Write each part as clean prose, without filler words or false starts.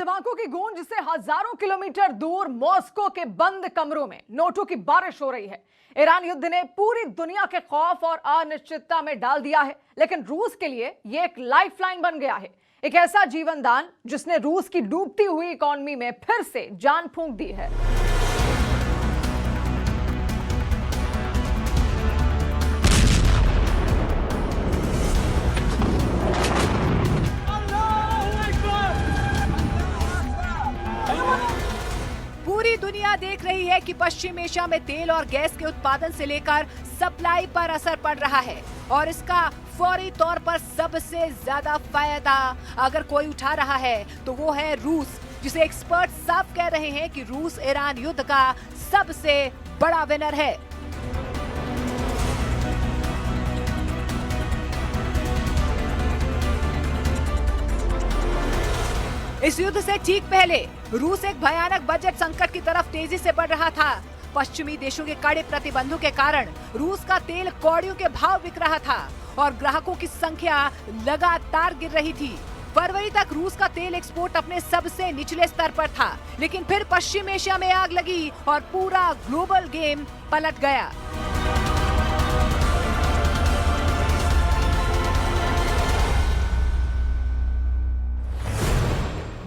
धमाकों की गूंज से हजारों किलोमीटर दूर मॉस्को के बंद कमरों में नोटों की बारिश हो रही है। ईरान युद्ध ने पूरी दुनिया के खौफ और अनिश्चितता में डाल दिया है, लेकिन रूस के लिए यह एक लाइफलाइन बन गया है, एक ऐसा जीवन दान जिसने रूस की डूबती हुई इकोनॉमी में फिर से जान फूंक दी है। पूरी दुनिया देख रही है कि पश्चिम एशिया में तेल और गैस के उत्पादन से लेकर सप्लाई पर असर पड़ रहा है और इसका फौरी तौर पर सबसे ज्यादा फायदा अगर कोई उठा रहा है तो वो है रूस, जिसे एक्सपर्ट साफ कह रहे हैं कि रूस ईरान युद्ध का सबसे बड़ा विनर है। इस युद्ध से ठीक पहले रूस एक भयानक बजट संकट की तरफ तेजी से बढ़ रहा था। पश्चिमी देशों के कड़े प्रतिबंधों के कारण रूस का तेल कौड़ियों के भाव बिक रहा था और ग्राहकों की संख्या लगातार गिर रही थी। फरवरी तक रूस का तेल एक्सपोर्ट अपने सबसे निचले स्तर पर था, लेकिन फिर पश्चिम एशिया में आग लगी और पूरा ग्लोबल गेम पलट गया।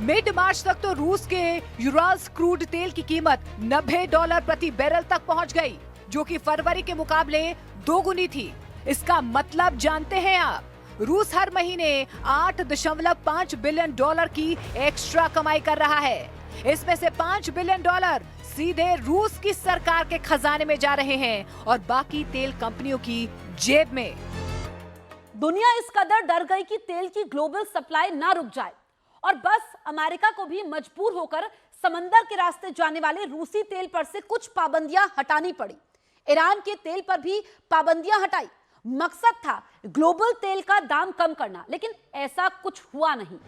मिड मार्च तक तो रूस के यूराल्स क्रूड तेल की कीमत $90 प्रति बैरल तक पहुंच गई, जो कि फरवरी के मुकाबले दोगुनी थी। इसका मतलब जानते हैं आप? रूस हर महीने $8.5 बिलियन की एक्स्ट्रा कमाई कर रहा है। इसमें से $5 बिलियन सीधे रूस की सरकार के खजाने में जा रहे हैं और बाकी तेल कंपनियों की जेब में। दुनिया इस कदर डर गई कि तेल की ग्लोबल सप्लाई ना रुक जाए और बस अमेरिका को भी मजबूर होकर समंदर के रास्ते जाने वाले रूसी तेल पर से कुछ पाबंदियां हटानी पड़ी। ईरान के तेल पर भी पाबंदियां हटाई। मकसद था ग्लोबल तेल का दाम कम करना, लेकिन ऐसा कुछ हुआ नहीं।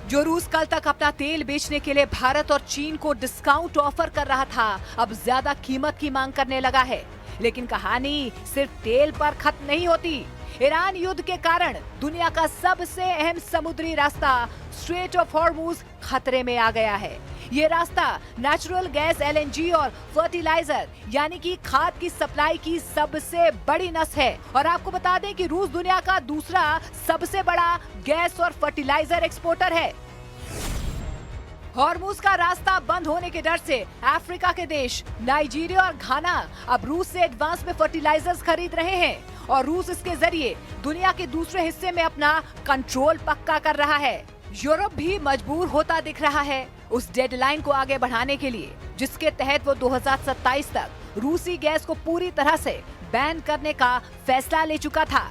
जो रूस कल तक अपना तेल बेचने के लिए भारत और चीन को डिस्काउंट ऑफर कर रहा था, अब ज्यादा कीमत की मांग करने लगा है। लेकिन कहानी सिर्फ तेल पर खत्म नहीं होती। ईरान युद्ध के कारण दुनिया का सबसे अहम समुद्री रास्ता स्ट्रेट ऑफ हॉर्मुज खतरे में आ गया है। ये रास्ता नेचुरल गैस, LNG और फर्टिलाइजर यानी कि खाद की सप्लाई की सबसे बड़ी नस है। और आपको बता दें कि रूस दुनिया का दूसरा सबसे बड़ा गैस और फर्टिलाइजर एक्सपोर्टर है। हॉर्मुज का रास्ता बंद होने के डर से अफ्रीका के देश नाइजीरिया और घाना अब रूस से एडवांस में फर्टिलाइजर्स खरीद रहे हैं और रूस इसके जरिए दुनिया के दूसरे हिस्से में अपना कंट्रोल पक्का कर रहा है। यूरोप भी मजबूर होता दिख रहा है उस डेडलाइन को आगे बढ़ाने के लिए, जिसके तहत वो 2027 तक रूसी गैस को पूरी तरह से बैन करने का फैसला ले चुका था।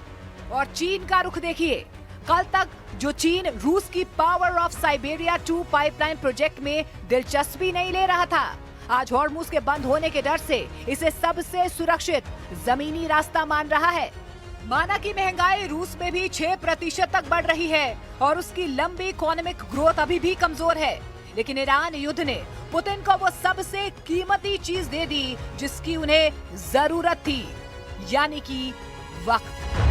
और चीन का रुख देखिए। कल तक जो चीन रूस की power of Siberia 2 pipeline project में दिलचस्पी नहीं ले रहा था, आज हॉर्मुज के बंद होने के डर से इसे सबसे सुरक्षित जमीनी रास्ता मान रहा है। माना कि महंगाई रूस में भी 6% तक बढ़ रही है और उसकी लंबी इकोनॉमिक ग्रोथ अभी भी कमजोर है, लेकिन ईरान युद्ध ने पुतिन को वो सबसे कीमती चीज दे दी जिसकी उन्हें जरूरत थी, यानी कि वक्त।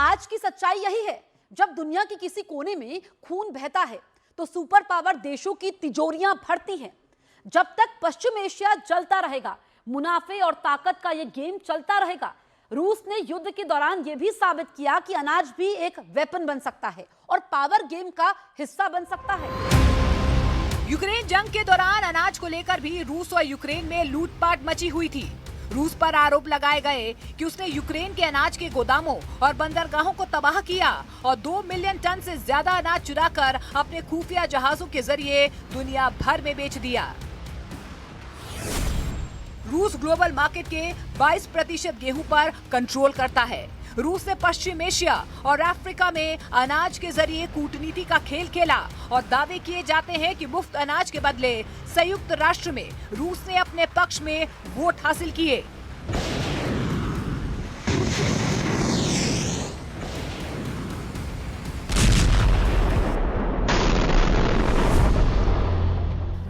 आज की सच्चाई यही है, जब दुनिया के किसी कोने में खून बहता है तो सुपर पावर देशों की तिजोरियां भरती हैं। जब तक पश्चिम एशिया जलता रहेगा, मुनाफे और ताकत का ये गेम चलता रहेगा। रूस ने युद्ध के दौरान ये भी साबित किया कि अनाज भी एक वेपन बन सकता है और पावर गेम का हिस्सा बन सकता है। यूक्रेन जंग के दौरान अनाज को लेकर भी रूस और यूक्रेन में लूटपाट मची हुई थी। रूस पर आरोप लगाए गए कि उसने यूक्रेन के अनाज के गोदामों और बंदरगाहों को तबाह किया और 2 मिलियन टन से ज्यादा अनाज चुराकर अपने खुफिया जहाजों के जरिए दुनिया भर में बेच दिया। रूस ग्लोबल मार्केट के 22% गेहूं पर कंट्रोल करता है। रूस ने पश्चिम एशिया और अफ्रीका में अनाज के जरिए कूटनीति का खेल खेला और दावे किए जाते हैं कि मुफ्त अनाज के बदले संयुक्त राष्ट्र में रूस ने अपने पक्ष में वोट हासिल किए।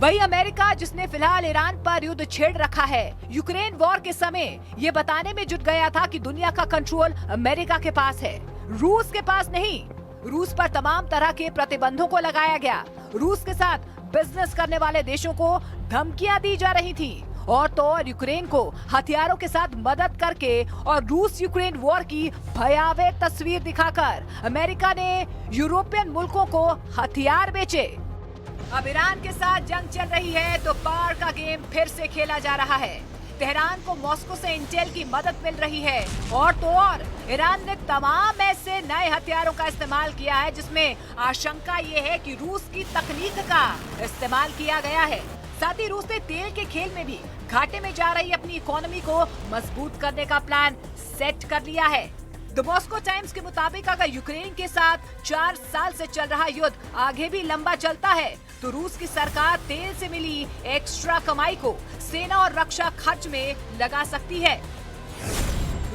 वही अमेरिका, जिसने फिलहाल ईरान पर युद्ध छेड़ रखा है, यूक्रेन वॉर के समय ये बताने में जुट गया था कि दुनिया का कंट्रोल अमेरिका के पास है, रूस के पास नहीं। रूस पर तमाम तरह के प्रतिबंधों को लगाया गया। रूस के साथ बिजनेस करने वाले देशों को धमकियां दी जा रही थी और तो और यूक्रेन को हथियारों के साथ मदद करके और रूस यूक्रेन वॉर की भयावह तस्वीर दिखाकर अमेरिका ने यूरोपियन मुल्कों को हथियार बेचे। अब ईरान के साथ जंग चल रही है तो पावर का गेम फिर से खेला जा रहा है। तेहरान को मॉस्को से इंटेल की मदद मिल रही है और तो और ईरान ने तमाम ऐसे नए हथियारों का इस्तेमाल किया है जिसमें आशंका ये है कि रूस की तकनीक का इस्तेमाल किया गया है। साथ ही रूस ने तेल के खेल में भी घाटे में जा रही अपनी इकोनॉमी को मजबूत करने का प्लान सेट कर लिया है। द मॉस्को टाइम्स के मुताबिक अगर यूक्रेन के साथ 4 साल से चल रहा युद्ध आगे भी लंबा चलता है तो रूस की सरकार तेल से मिली एक्स्ट्रा कमाई को सेना और रक्षा खर्च में लगा सकती है।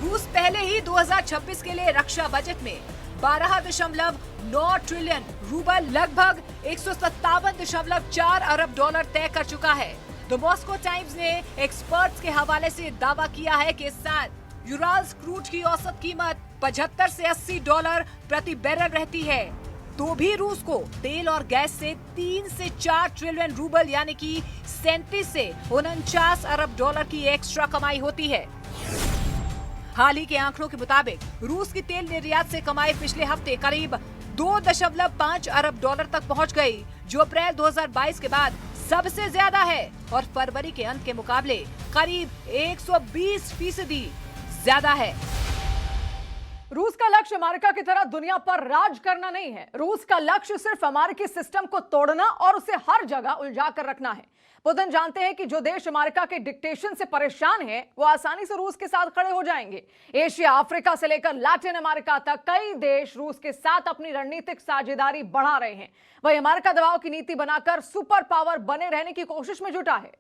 रूस पहले ही 2026 के लिए रक्षा बजट में 12.9 ट्रिलियन रूबल लगभग 157.4 अरब डॉलर तय कर चुका है। द मॉस्को टाइम्स ने एक्सपर्ट्स के हवाले से दावा किया है कि इस साल यूराल्स क्रूड की औसत कीमत 75 से 80 डॉलर प्रति बैरल रहती है तो भी रूस को तेल और गैस से 3 से 4 ट्रिलियन रूबल यानी कि 37 से 49 अरब डॉलर की एक्स्ट्रा कमाई होती है। हाल ही के आंकड़ों के मुताबिक रूस की तेल निर्यात से कमाई पिछले हफ्ते करीब 2.5 अरब डॉलर तक पहुंच गई, जो अप्रैल 2022 के बाद सबसे ज्यादा है और फरवरी के अंत के मुकाबले करीब 120% ज्यादा है। रूस का लक्ष्य अमेरिका की तरह दुनिया पर राज करना नहीं है। रूस का लक्ष्य सिर्फ अमेरिकी सिस्टम को तोड़ना और उसे हर जगह उलझा कर रखना है। पुतिन जानते हैं कि जो देश अमेरिका के डिक्टेशन से परेशान है वो आसानी से रूस के साथ खड़े हो जाएंगे। एशिया, अफ्रीका से लेकर लैटिन अमेरिका तक कई देश रूस के साथ अपनी रणनीतिक साझेदारी बढ़ा रहे हैं। वही अमेरिका दबाव की नीति बनाकर सुपर पावर बने रहने की कोशिश में जुटा है।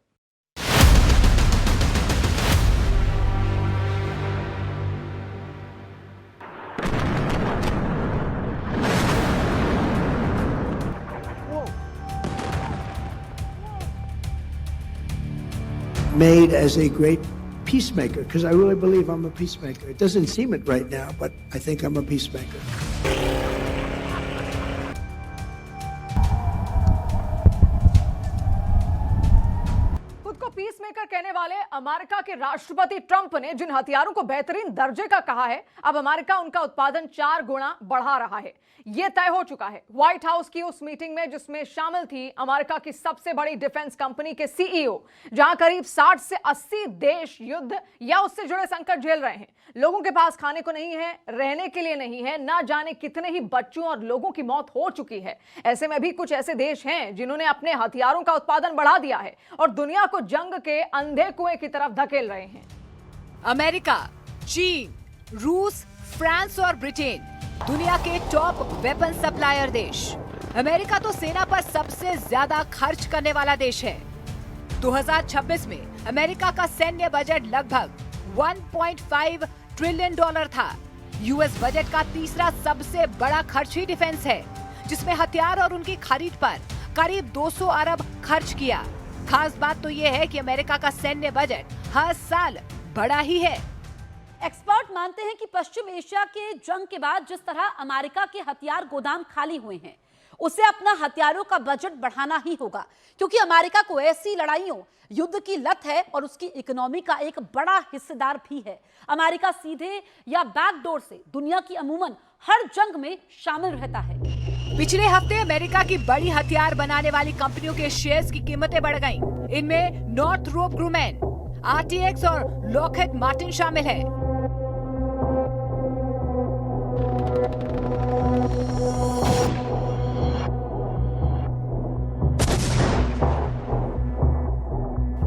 Made as a great peacemaker, because I really believe I'm a peacemaker. It doesn't seem it right now, but I think I'm a peacemaker. खुद को पीसमेकर कहने वाले अमेरिका के राष्ट्रपति ट्रंप ने जिन हथियारों को बेहतरीन दर्जे का कहा है, अब अमेरिका उनका उत्पादन 4 गुना बढ़ा रहा है। यह तय हो चुका है। व्हाइट हाउस की उस मीटिंग में जिसमें शामिल थी अमेरिका की सबसे बड़ी डिफेंस कंपनी के सीईओ, जहां करीब 60 से 80 देश युद्ध या उससे जुड़े संकट झेल रहे हैं। लोगों के पास खाने को नहीं है, रहने के लिए नहीं है, ना जाने कितने ही बच्चों और लोगों की मौत हो चुकी है। ऐसे में भी कुछ ऐसे देश हैं जिन्होंने अपने हथियारों का उत्पादन बढ़ा दिया है और दुनिया को जंग के अंधे कुएं की तरफ धकेल रहे हैं। अमेरिका, चीन, रूस, फ्रांस और ब्रिटेन दुनिया के टॉप वेपन सप्लायर देश। अमेरिका तो सेना पर सबसे ज्यादा खर्च करने वाला देश है। 2026 में अमेरिका का सैन्य बजट लगभग 1.5 ट्रिलियन डॉलर था। यूएस बजट का तीसरा सबसे बड़ा खर्च ही डिफेंस है, जिसमें हथियार और उनकी खरीद पर करीब 200 अरब खर्च किया। खास बात तो ये है कि अमेरिका का सैन्य बजट हर साल बढ़ा ही है। एक्सपर्ट मानते हैं कि पश्चिम एशिया के जंग के बाद जिस तरह अमेरिका के हथियार गोदाम खाली हुए हैं, उसे अपना हथियारों का बजट बढ़ाना ही होगा, क्योंकि अमेरिका को ऐसी लड़ाइयों, युद्ध की लत है और उसकी इकोनॉमी का एक बड़ा हिस्सेदार भी है। अमेरिका सीधे या बैकडोर से दुनिया की अमूमन हर जंग में शामिल रहता है। पिछले हफ्ते अमेरिका की बड़ी हथियार बनाने वाली कंपनियों के शेयर्स की कीमतें बढ़ गईं। इनमें नॉर्थरोप ग्रुमेन, आरटीएक्स और लॉकहीड मार्टिन शामिल है।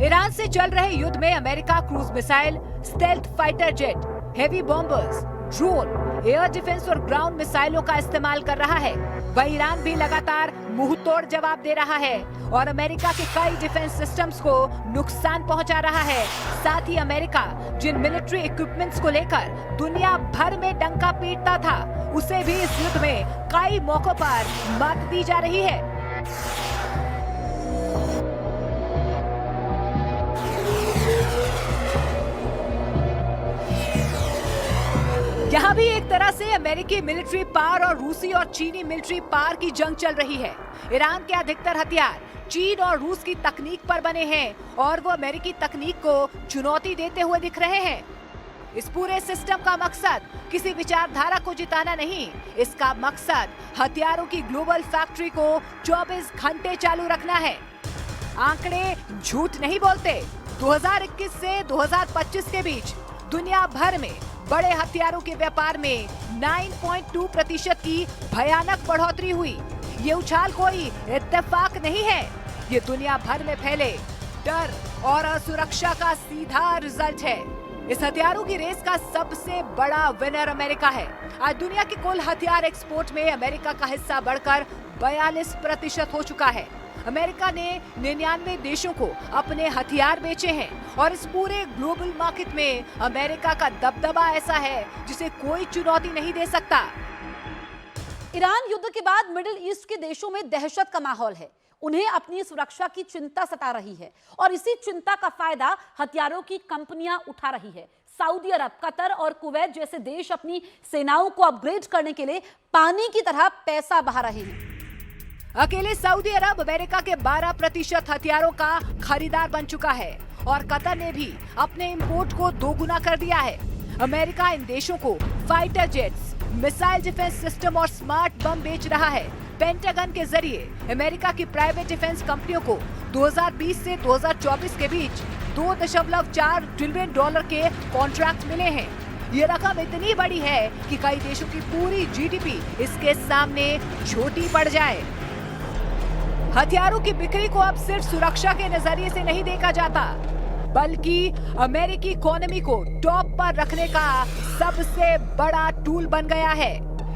ईरान से चल रहे युद्ध में America cruise missile, stealth fighter jet, heavy bombers, drone, air defence और ग्राउंड मिसाइलों का इस्तेमाल कर रहा है। वहीं ईरान भी लगातार मुंहतोड़ जवाब दे रहा है और अमेरिका के कई डिफेंस सिस्टम्स को नुकसान पहुंचा रहा है। साथ ही अमेरिका जिन मिलिट्री इक्विपमेंट्स को लेकर दुनिया भर में डंका पीटता था, उसे भी इस युद्ध में कई मौकों पर मात दी जा रही है। यहाँ भी एक तरह से अमेरिकी मिलिट्री पावर और रूसी और चीनी मिलिट्री पावर की जंग चल रही है। ईरान के अधिकतर हथियार चीन और रूस की तकनीक पर बने हैं और वो अमेरिकी तकनीक को चुनौती देते हुए दिख रहे हैं। इस पूरे सिस्टम का मकसद किसी विचारधारा को जिताना नहीं, इसका मकसद हथियारों की ग्लोबल फैक्ट्री को 24 घंटे चालू रखना है। आंकड़े झूठ नहीं बोलते। 2021 से 2025 के बीच दुनिया भर में बड़े हथियारों के व्यापार में 9.2% की भयानक बढ़ोतरी हुई। ये उछाल कोई इत्तेफाक नहीं है, ये दुनिया भर में फैले डर और असुरक्षा का सीधा रिजल्ट है। इस हथियारों की रेस का सबसे बड़ा विनर अमेरिका है। आज दुनिया के कुल हथियार एक्सपोर्ट में अमेरिका का हिस्सा बढ़कर 42% हो चुका है। अमेरिका ने 99 देशों को अपने हथियार बेचे हैं और इस पूरे ग्लोबल मार्केट में अमेरिका का दबदबा ऐसा है जिसे कोई चुनौती नहीं दे सकता। ईरान युद्ध के बाद मिडिल ईस्ट के देशों में दहशत का माहौल है। उन्हें अपनी सुरक्षा की चिंता सता रही है और इसी चिंता का फायदा हथियारों की कंपनियां उठा रही है। सऊदी अरब, कतर और कुवैत जैसे देश अपनी सेनाओं को अपग्रेड करने के लिए पानी की तरह पैसा बहा रहे हैं। अकेले सऊदी अरब अमेरिका के 12% हथियारों का खरीदार बन चुका है और कतर ने भी अपने इंपोर्ट को दोगुना कर दिया है। अमेरिका इन देशों को fighter jets, missile defence system और स्मार्ट बम बेच रहा है। पेंटागन के जरिए अमेरिका की प्राइवेट डिफेंस कंपनियों को 2020 से 2024 के बीच $2.4 ट्रिलियन के कॉन्ट्रैक्ट मिले हैं। ये रकम इतनी बड़ी है कि कई देशों की पूरी जीडीपी इसके सामने छोटी पड़ जाए। हथियारों की बिक्री को अब सिर्फ सुरक्षा के नजरिए से नहीं देखा जाता, बल्कि अमेरिकी इकोनॉमी को टॉप पर रखने का सबसे बड़ा टूल बन गया है।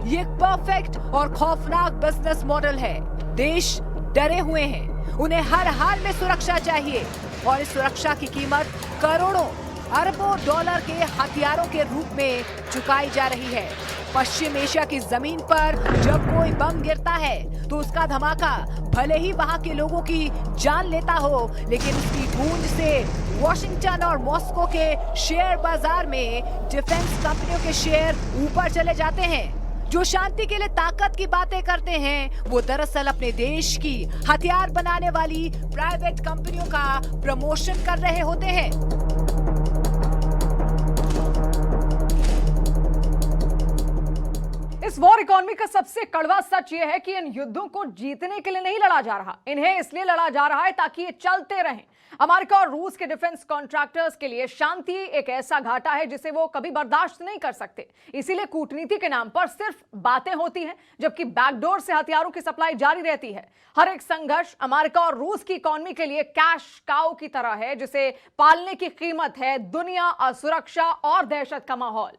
ये एक परफेक्ट और खौफनाक बिजनेस मॉडल है। देश डरे हुए हैं, उन्हें हर हाल में सुरक्षा चाहिए और इस सुरक्षा की कीमत करोड़ों अरबों डॉलर के हथियारों के रूप में चुकाई जा रही है। पश्चिम एशिया की जमीन पर जब कोई बम गिरता है तो उसका धमाका भले ही वहां के लोगों की जान लेता हो, लेकिन उसकी गूंज से वॉशिंगटन और मॉस्को के शेयर बाजार में डिफेंस कंपनियों के शेयर ऊपर चले जाते हैं। जो शांति के लिए ताकत की बातें करते हैं वो दरअसल अपने देश की हथियार बनाने वाली प्राइवेट कंपनियों का प्रमोशन कर रहे होते हैं। इस वॉर इकोनॉमी का सबसे कड़वा सच यह है कि इन युद्धों को जीतने के लिए नहीं लड़ा जा रहा, इन्हें इसलिए लड़ा जा रहा है ताकि ये चलते रहें। अमेरिका और रूस के डिफेंस कॉन्ट्रैक्टर्स के लिए शांति एक ऐसा घाटा है जिसे वो कभी बर्दाश्त नहीं कर सकते। इसीलिए कूटनीति के नाम पर सिर्फ बातें होती हैं, जबकि बैकडोर से हथियारों की सप्लाई जारी रहती है। हर एक संघर्ष अमेरिका और रूस की इकोनॉमी के लिए कैश काउ की तरह है, जिसे पालने की कीमत है दुनिया, असुरक्षा और दहशत का माहौल।